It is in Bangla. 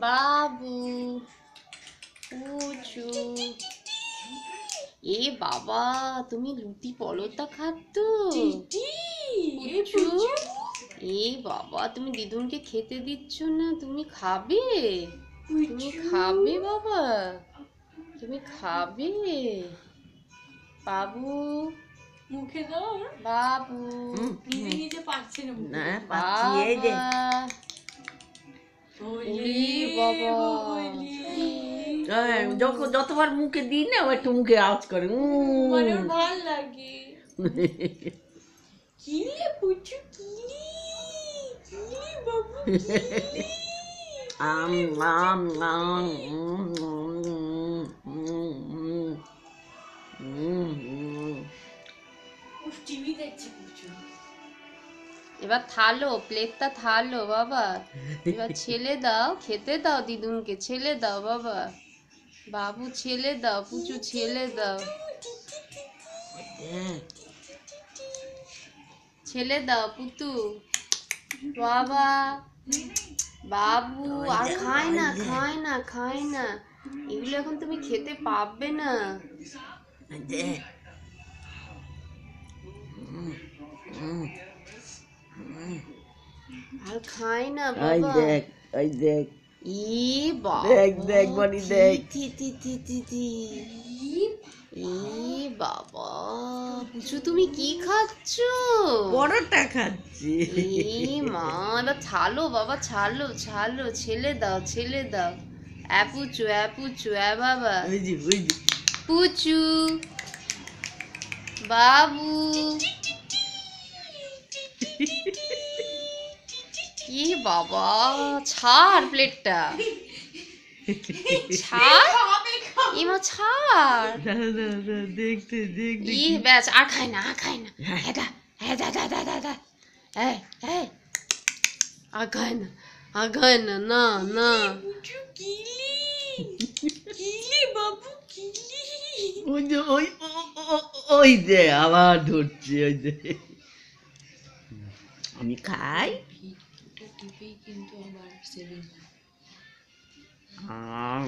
বাবু পুচু। এ বাবা, তুমি লুটি পরোটা খাচ্ছ? পুচু, এ বাবা, তুমি দিদুনকে খেতে দিচ্ছ না? তুমি খাবে? তুমি খাবে বাবা? তুমি খাবে? বাবু মুখে দাও। বাবু নিজে নিজে পাচ্ছে না মুখে। না পাচ্ছি এই যে। ওরে বাবা, যতবার মুখে দিই না ও একটু মুখে আওয়াজ করে মানে ওর ভাল লাগে। কিলে পুচু কিলি, কিলি বাবু কিলি। আম আম আম টিভি দেখছে পুচু। এবার থালো, প্লেটটা থালো বাবা। এবার ছেলে দাও, খেতে দাও দিদুনকে, ছেলে দাও বাবা। বাবু ছেলে দাও, পুচু ছেলে দাও, ছেলে দাও পুতু। বাবা বাবু আর খায় না, খায় না, খায় না। এগুলো এখন তুমি খেতে পাবে না। আর খায় না বাবা। দেখ ওই দেখ ই বাবা, দেখ দেখ বনি দেখ। তি তি তি তি তি। ই বাবা, পুচু তুমি কি খাচ্ছ? পরোটা খাচ্ছি। ই মা, এবার ছালো বাবা, ছালো ছালো, ছেলে দাও, ছেলে দাও। পুচু পুচু বাবা। বুঝি বুঝি। পুচু বাবু, কি বাবা, ছাড় প্লেটটা, ছাড় ইমা, ছাড়। দেখতে দেখতে ই ব্যাস, আর খায় না, আর খায় না। হেদা হেদা দা দা দা দা। এই এই, আর খায় না, আর খায় না, না না। পুচু কিলি, কিলি বাবু কিলি। ওই যে ওই যে আবার ধরছি ওই যে। আমি খাই। টিভি কিন্তু আবার 7। আম